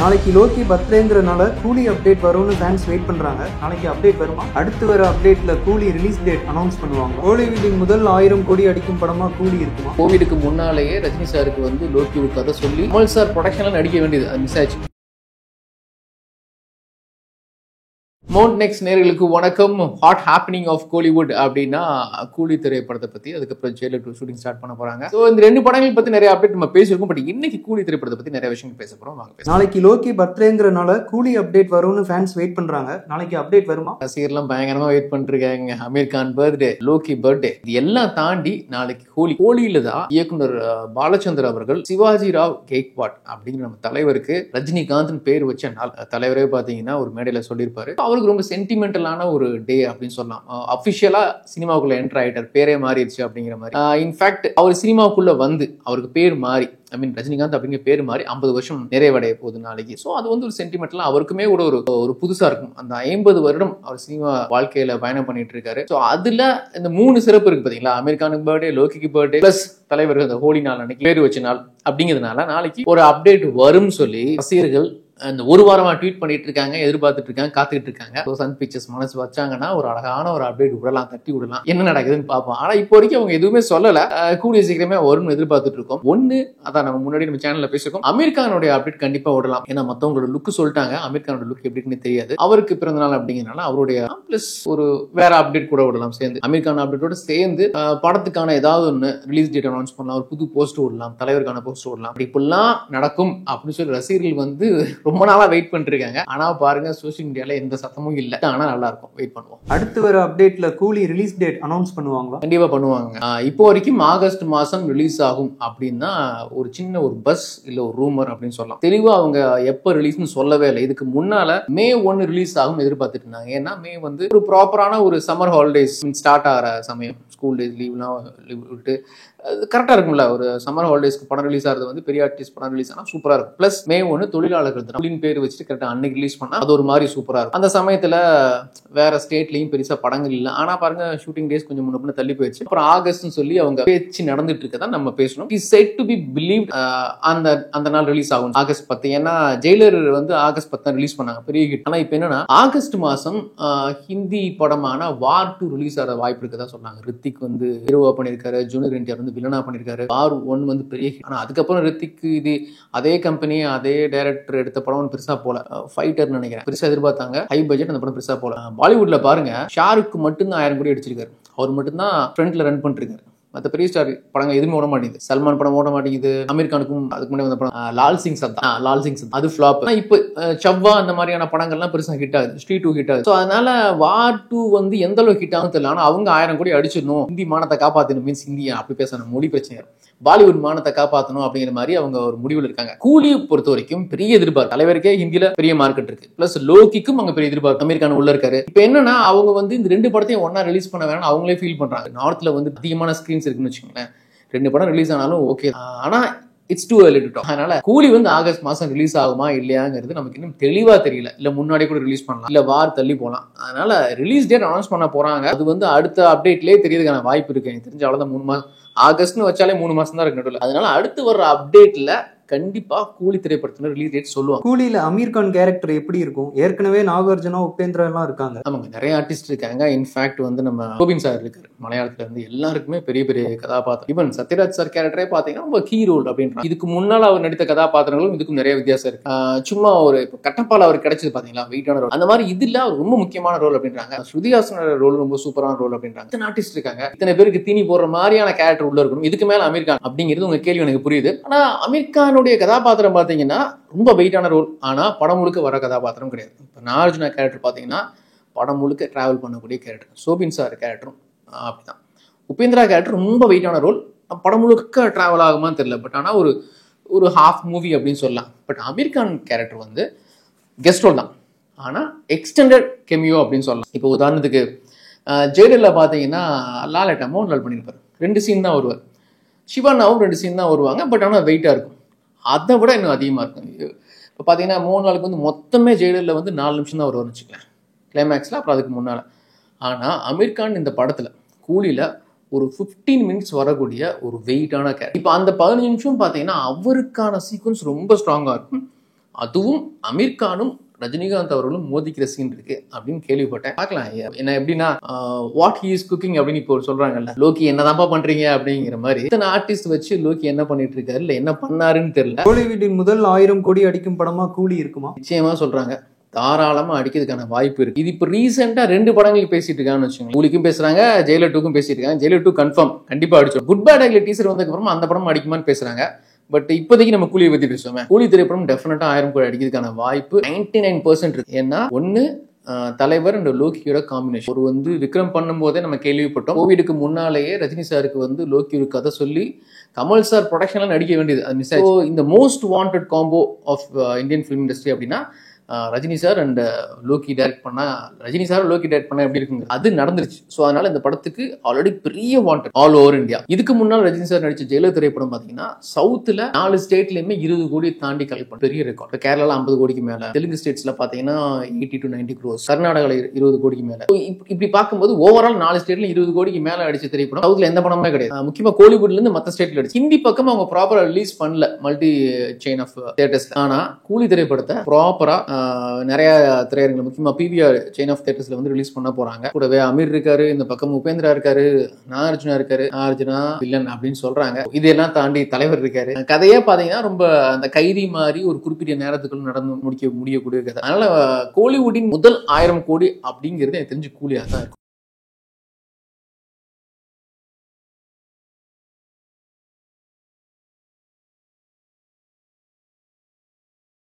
நாளைக்கு லோக்கி பர்த்டேங்கிறனால கூலி அப்டேட் வரும்னு ஃபேன்ஸ் வெயிட் பண்றாங்க. நாளைக்கு அப்டேட் வருமா? அடுத்து வர அப்டேட்ல கூலி ரிலீஸ் டேட் அனௌன்ஸ் பண்ணுவாங்க. கோலிவுட்டின் முதல் 1000 கோடி அடிக்கும் படமா கூலி இருக்குமா? கோவிடுக்கு முன்னாலேயே ரஜினி சாருக்கு வந்து லோக்கி ஒரு கதை சொல்லி கமல் சார் ப்ரொடக்ஷன்ல நடிக்க வேண்டியது அது மிஸ் ஆச்சு. மவுண்ட் நெக்ஸ்ட் நேயர்களுக்கு வணக்கம். ஹாட் ஹேப்பனிங் ஆஃப் கோலிவுட் அப்படின்னா கூலி திரைப்படத்தை பத்தி, அதுக்கப்புறம் ஜெயிலர் 2 ஷூட்டிங் ஸ்டார்ட் பண்ண போறாங்க. ஸோ இந்த ரெண்டு படங்கள் பத்தி நிறைய அப்டேட் நம்ம பேசியிருக்கோம். பட் இன்னைக்கு கூலி திரைப்படத்தை பத்தி நிறைய விஷயங்கள் பேச போறோம். வாங்க. நாளைக்கு லோக்கி பர்த்டேங்கிறனால கூலி அப்டேட் வரும்னு ஃபேன்ஸ் வெயிட் பண்றாங்க. நாளைக்கு அப்டேட் வருமா? ரசிகர்லாம் பயங்கரமா வெயிட் பண்ணிருக்காங்க. அமீர் கான் பர்த்டே, லோக்கி பர்த்டே, இது எல்லாம் தாண்டி நாளைக்கு ஹோலி. ஹோலியில தான் இயக்குனர் பாலச்சந்தர் அவர்கள் சிவாஜி ராவ் கெய்க்வாட் அப்படிங்கிற நம்ம தலைவருக்கு ரஜினிகாந்த் பேர் வச்ச நாள். தலைவரே பாத்தீங்கன்னா ஒரு மேடையில சொல்லியிருப்பாரு, அவருக்கு ரொம்ப சென்டிமெண்டலான ஒரு டே அப்படின்னு சொல்லலாம். அபிஷியலா சினிமாவுக்குள்ள என்டர் ஆயிட்டார், பேரே மாறிடுச்சு அப்படிங்கிற மாதிரி. இன்ஃபேக்ட் அவர் சினிமாவுக்குள்ள வந்து அவருக்கு பேர் மாறி, ஐ மீன் ரஜினிகாந்த் அப்படிங்கிற பேர் மாதிரி 50 வருஷம் நிறைவடைய போகுது நாளைக்கு. ஸோ அது வந்து ஒரு சென்டிமெண்ட்லாம் அவருக்குமே ஒரு புதுசா இருக்கும். அந்த 50 வருடம் அவர் சினிமா வாழ்க்கையில பயணம் பண்ணிட்டு இருக்காரு. ஸோ அதுல இந்த 3 சிறப்பு இருக்கு பாத்தீங்களா. அமீர் கானுக்கு பர்த்டே, லோக்கிக்கு பர்த்டே, பிளஸ் தலைவர்கள் அந்த ஹோலி நாள் அன்னைக்கு பேர் வச்ச நாள் அப்படிங்கிறதுனால நாளைக்கு ஒரு அப்டேட் வரும் சொல்லி ரசிகர்கள் அந்த ஒரு வாரமா ட்வீட் பண்ணிட்டு இருக்காங்க, எதிர்பார்த்துட்டு இருக்காங்க, காத்துக்கிட்டு இருக்காங்க. சன் பிக்சர்ஸ் மனசு வச்சாங்கன்னா ஒரு அழகான ஒரு அப்டேட் விடலாம், தட்டி விடலாம், என்ன நடக்குதுன்னு பார்ப்போம். ஆனா இப்போ வரைக்கும் அவங்க எதுவுமே சொல்லல. கூடிய சீக்கிரமே வரும்னு எதிர்பார்த்துட்டு இருக்கோம். ஒண்ணு அதான் நம்ம முன்னாடி நம்ம சேனல்ல பேசிருக்கோம், அமீர் கானோட அப்டேட் கண்டிப்பா விடலாம். ஏன்னா மத்தவங்களோட லுக் சொல்லிட்டாங்க, அமீர் கானோட லுக் எப்படின்னு தெரியாது. அவருக்கு பிறந்த நாள் அப்படிங்கிறனால அவருடைய பிளஸ் ஒரு வேற அப்டேட் கூட விடலாம் சேர்ந்து. அமீர் கான் அப்டேட்டோட சேர்ந்து படத்துக்கான ஏதாவது ஒன்று ரிலீஸ் டேட் அனௌன்ஸ் பண்ணலாம், ஒரு புது போஸ்ட் விடலாம், தலைவருக்கான போஸ்ட் விடலாம். இப்படிலாம் நடக்கும் அப்படின்னு சொல்லி ரசிகர்கள் வந்து ரொம்ப நாளா வெயிட் பண்ணிருக்காங்க. ஆனா பாருங்க, சோசியல் மீடியால எந்த சத்தமும் இல்ல. ஆனா நல்லா இருக்கும், வெயிட் பண்ணுவோம். அடுத்து வர அப்டேட்ல கூலி ரிலீஸ் டேட் அனௌன்ஸ் பண்ணுவாங்களா? கண்டிப்பா பண்ணுவாங்க. இப்போ வரைக்கும் ஆகஸ்ட் மாசம் ரிலீஸ் ஆகும் அப்படின்னா ஒரு சின்ன ஒரு பஸ் இல்ல ஒரு ரூமர் அப்படின்னு சொல்லலாம். தெளிவா அவங்க எப்ப ரிலீஸ்னு சொல்லவே இல்லை. இதுக்கு முன்னால மே 1 ரிலீஸ் ஆகும் எதிர்பார்த்துட்டு இருந்தாங்க. ஏன்னா மே வந்து ஒரு ப்ராப்பரான ஒரு சம்மர் ஹாலிடேஸ் ஸ்டார்ட் ஆகிற சமயம், ஸ்கூல் டேஸ் லீவ்லாம் விட்டு கரெக்டாக இருக்கும்ல. ஒரு சம்மர் ஹாலிடேஸ்க்கு படம் ரிலீஸ் ஆகிறது வந்து பெரிய ஆர்டிஸ்ட் படம் ரிலீஸ் ஆனால் சூப்பராக இருக்கும். பிளஸ் மே 1 தொழிலாளர்கள் தினம் பேர் வச்சுட்டு கரெக்டாக அன்னைக்கு ரிலீஸ் பண்ணால் அது ஒரு மாதிரி சூப்பராக இருக்கும். அந்த சமயத்தில் வேற ஸ்டேட்லையும் பெருசாக படங்கள் இல்லை. ஆனால் பாருங்க, ஷூட்டிங் டேஸ் கொஞ்சம் முன்ன தள்ளி போயிடுச்சு. அப்புறம் ஆகஸ்ட்னு சொல்லி அவங்க பேச்சு நடந்துட்டு இருக்கதான் நம்ம பேசணும். Is set to be believed அந்த நாள் ரிலீஸ் ஆகும் ஆகஸ்ட் 10. ஏன்னா ஜெயிலர் வந்து ஆகஸ்ட் 10 ரிலீஸ் பண்ணாங்க, பெரிய ஹிட். ஆனால் இப்போ என்னன்னா ஆகஸ்ட் மாதம் ஹிந்தி படமான வார் 2 ரிலீஸ் ஆகிற வாய்ப்பு இருக்குதான் சொன்னாங்க. ரித்திக் வந்து ஹீரோவா பண்ணியிருக்காரு, ஜூனியர் என்டிஆர் வந்து வில்லனா பண்ணிருக்காரு. வார் 1 வந்து பெரிய ஹிட். ஆனா அதுக்கப்புறம் ரித்திக்கு இது அதே கம்பெனி அதே டைரக்டர் எடுத்த படம் பெருசா போல. ஃபைட்டர் நினைக்கிறேன் பெருசா எதிர்பார்த்தாங்க, ஹை பட்ஜெட், அந்த படம் பெருசா போல. பாலிவுட்ல பாருங்க, ஷாருக் மட்டும்தான் 1000 கோடி அடிச்சிருக்காரு. அவர் மட்டும்தான் ஃப்ரண்ட்ல ரன் பண்ணிருக்காரு. மற்ற பெரிய ஸ்டார் படங்கள் எதுவுமே ஓட மாட்டேங்குது. சல்மான் படம் ஓட மாட்டேங்குது. அமீர் கானுக்கும் அதுக்கு முன்னாடி வந்த படம் லால் சிங் சத் அது ஃபிளாப். இப்போ சவ்வா அந்த மாதிரியான படங்கள்லாம் பெருசா ஹிட் ஆகுது, ஸ்ட்ரீட் 2 ஹிட் ஆகுது. ஸோ அதனால வார் 2 வந்து எந்த அளவுக்கு ஹிட் ஆகும் தெரியல. ஆனா அவங்க 1000 கோடி அடிச்சிடணும், ஹிந்தி மானத்தை காப்பாற்றணும், மீன்ஸ் இந்தியா அப்படி பேசணும், மொழி பிரச்சனை, பாலிவுட் மானத்தை காப்பாற்றணும் அப்படிங்கிற மாதிரி அவங்க ஒரு முடிவில் இருக்காங்க. கூலி பொறுத்த வரைக்கும் பெரிய எதிர்பார்ப்பு. தலைவருக்கே ஹிந்தியில பெரிய மார்க்கெட் இருக்கு, பிளஸ் லோக்கிக்கும் அங்க பெரிய எதிர்பார்ப்பு. அமீர் கான் உள்ள இருக்காரு. இப்போ என்னன்னா அவங்க வந்து இந்த 2 படத்தையும் ஒன்னா ரிலீஸ் பண்ண வேணும்னு அவங்களே ஃபீல் பண்றாங்க. நார்த்ல வந்து அதிகமான ஸ்கிரீன்ஸ் இருக்குன்னு வச்சுக்கோங்களேன். 2 படம் ரிலீஸ் ஆனாலும் ஓகே, ஆனா it's too early to talk. அதனால கூலி வந்து ஆகஸ்ட் மாசம் ரிலீஸ் ஆகுமா இல்லையாங்கிறது நமக்கு இன்னும் தெளிவா தெரியல. இல்ல முன்னாடி கூட ரிலீஸ் பண்ணலாம், இல்ல வார் தள்ளி போலாம். அதனால ரிலீஸ் டேட் அனௌன்ஸ் பண்ண போறாங்க. அது வந்து அடுத்த அப்டேட்லயே தெரியறதுக்கான வாய்ப்பு இருக்கு. எனக்கு தெரிஞ்ச அவ்வளவுதான். 3 மாசம், ஆகஸ்ட்னு வச்சாலே 3 மாசம் தான் இருக்கு நடுவில். அதனால அடுத்து வர்ற அப்டேட்ல கண்டிப்பா கூலி திரைப்படத்துல ரிலீஸ் டேட் சொல்லுவாங்க. கூலியில அமீர் கான் கேரக்டர் எப்படி இருக்கும்? ஏற்கனவே நாகார்ஜுனா, உபேந்திரா எல்லாம் இருக்காங்க. ஆமாங்க, நிறைய ஆர்டிஸ்ட் இருக்காங்க. இன்ஃபேக்ட் வந்து நம்ம கோபின் சார் இருக்காரு, மலையாளத்துல இருந்து எல்லாருக்குமே பெரிய பெரிய கதாபாத்திரம். ஈவன் சத்யராஜ் சார் கேரக்டரே பாத்தீங்கன்னா ரொம்ப கீ ரோல் அப்படின்றாங்க. இதுக்கு முன்னால அவர் நடித்த கதாபாத்திரங்களும் இதுக்கும் நிறைய வித்தியாசம் இருக்கு. சும்மா ஒரு கட்டப்பால் அவர் கிடைச்சது பாத்தீங்களா, வெயிட்டான ரோல். அந்த மாதிரி இதுல அவர் ரொம்ப முக்கியமான ரோல் அப்படின்றாங்க. ஸ்ருதிஹாசனோட ரோல் ரொம்ப சூப்பரான ரோல் அப்படின்றாங்க. இத்தனை ஆர்டிஸ்ட் இருக்காங்க, இத்தனை பேருக்கு தீனி போடுற மாதிரியான கேரக்டர் உள்ள இருக்கணும். இதுக்கு மேல அமீர் கான் அப்படிங்கிறது உங்க கேள்வி எனக்கு புரியுது. ஆனா அமீர் கானுடைய கதாபாத்திரம் பாத்தீங்கன்னா ரொம்ப வெயிட்டான ரோல். ஆனா படம் முழுக்க வர கதாபாத்திரம் கிடையாது. இப்போ நாகார்ஜுனா கேரக்டர் பாத்தீங்கன்னா படம் முழுக்க டிராவல் பண்ணக்கூடிய கேரக்டர். சோபின் சார் கேரக்டரும் அப்படிதான். உபேந்திரா கேரக்டர் ரொம்ப வெயிட்டான ரோல், படம் முழுக்க டிராவல் ஆகுமான்னு தெரியல. பட் ஆனா ஒரு ஹாஃப் மூவி அப்படின்னு சொல்லலாம். பட் அமீர் கான் கேரக்டர் வந்து கெஸ்ட் ரோல் தான், ஆனா எக்ஸ்டெண்டட் கெமியோ அப்படின்னு சொல்லலாம். இப்போ உதாரணத்துக்கு ஜெயிலர்ல பாத்தீங்கன்னா லாலேட்டா மோகன்லால் பண்ணியிருப்பாரு, 2 சீன் தான் வருவார். சிவானாவும் 2 சீன் தான் வருவாங்க. பட் ஆனா வெயிட்டா இருக்கும், அதை விட இன்னும் அதிகமாக இருக்கும். இப்போ பார்த்தீங்கன்னா மோகன்லாலுக்கு வந்து மொத்தமே ஜெயிலரில் வந்து 4 நிமிஷம் தான் வருவார்னு வச்சுக்கலாம் கிளைமேக்ஸில், அப்புறம் அதுக்கு முன்னால். ஆனால் அமீர் கான் இந்த படத்தில் கூலியில் ஒரு 15 மினிட்ஸ் வரக்கூடிய ஒரு வெயிட்டான கேரக்டர். இப்போ அந்த 15 நிமிஷம் பார்த்தீங்கன்னா அவருக்கான சீக்வன்ஸ் ரொம்ப ஸ்ட்ராங்காக இருக்கும். அதுவும் அமீர் கானும் ரஜினிகாந்த் அவர்களும் மோதிக்கிற சீன் இருக்கு அப்படின்னு கேள்விப்பட்டேன். பார்க்கலாம் என்ன எப்படின்னா வாட் ஹி இஸ் குக்கிங் அப்படின்னு இப்போ சொல்றாங்கல்ல, லோக்கி என்னதான்ப்பா பண்றீங்க அப்படிங்கிற மாதிரி இத்தனை ஆர்டிஸ்ட் வச்சு லோக்கி என்ன பண்ணிட்டு இருக்காரு இல்ல என்ன பண்ணாருன்னு தெரியல. கோலிவுட்டின் முதல் 1000 கோடி அடிக்கும் படமா கூலி இருக்குமா? நிச்சயமா சொல்றாங்க, தாராளமா அடிக்கிறதுக்கான வாய்ப்பு இருக்கு. இது இப்ப ரீசெண்டா 2 படங்களுக்கு பேசிட்டு இருக்காங்கன்னு வச்சுக்கோங்க. கூலிக்கும் பேசுறாங்க, ஜெயிலர் 2க்கும் பேசிட்டு இருக்காங்க. ஜெயிலர் 2 கன்ஃபார்ம் கண்டிப்பா அடிச்சோம். குட் பேட் அக்லி டீசர் வந்ததுக்கு அப்புறமா அந்த படம் அடிக்குமான்னு பேசுறாங்க. பட் இப்போதைக்கு நம்ம கூலியை பத்தி பேசுவோமே, கூலி திரைப்படம் டெஃபினட்டா 1000 கோடி அடிக்கிறதுக்கான வாய்ப்பு 99% இருக்கு. ஏன்னா ஒன்னு தலைவர் அண்ட் லோக்கியோட காம்பினேஷன். ஒரு விக்ரம் பண்ணும் போதே நம்ம கேள்விப்பட்டோம், கோவிடுக்கு முன்னாலேயே ரஜினி சாருக்கு லோக்கி ஒரு கதை சொல்லி கமல் சார் ப்ரொடக்ஷன்ல நடிக்க வேண்டியது அது மிஸ் ஆயிடுச்சு. இந்த most wanted combo of Indian film industry அப்படின்னா Rajini sir and Lokki direct பண்ணா, ரஜினி சார் லோக்கி டைரக்ட் பண்ணா எப்படி இருக்குங்க, அது நடந்துருச்சு. ஸோ அதனால இந்த படத்துக்கு ஆல்ரெடி பெரிய வாண்டட் ஆல் ஓவர் இந்தியா. இதுக்கு முன்னால் ரஜினி சார் நடிச்ச ஜெயிலர் திரைப்படம் பாத்தீங்கன்னா சவுத்துல 4 ஸ்டேட்லயுமே 20 கோடி தாண்டி கலெக்ட் பண்ண பெரிய ரெக்கார்ட். கேரளால 50 கோடிக்கு மேல, தெலுங்கு ஸ்டேட்ஸ்ல பாத்தீங்கன்னா 80 to 90 crores, கர்நாடகால 20 கோடிக்கு மேல. இப்படி பார்க்கும்போது ஓவரால் 4 ஸ்டேட்ல 20 கோடிக்கு மேல அடிச்ச திரைப்படம் சவுத்ல எந்த படமே கிடையாது. முக்கியமா கோலிவுட்ல இருந்து மற்ற ஸ்டேட்ல அடிச்சு. ஹிந்தி பக்கம் அவங்க ப்ராப்பரா ரிலீஸ் பண்ணல மல்டி செயின் ஆஃப் தியேட்டர்ஸ். ஆனா கூலி திரைப்படத்தை ப்ராப்பரா நிறைய திரையரங்குல முக்கியமா பிவிஆர் செயின் ஆஃப் தியேட்டர்ஸ்ல ரிலீஸ் பண்ண போறாங்க. கூடவே அமீர் இருக்காரு, இந்த பக்கம் உபேந்திரா இருக்காரு, நாகார்ஜுனா இருக்காரு. நாகார்ஜுனா வில்லன் அப்படின்னு சொல்றாங்க. இதெல்லாம் தாண்டி தலைவர் இருக்காரு. கதையே பாத்தீங்கன்னா ரொம்ப அந்த கைதி மாதிரி ஒரு குறிப்பிட்ட நேரத்துக்குள்ள நடந்து முடியக்கூடிய கதை. அதனால கோலிவுட்டின் முதல் 1000 கோடி அப்படிங்கிறது எனக்கு தெரிஞ்சு கூலியா தான் இருக்கும்.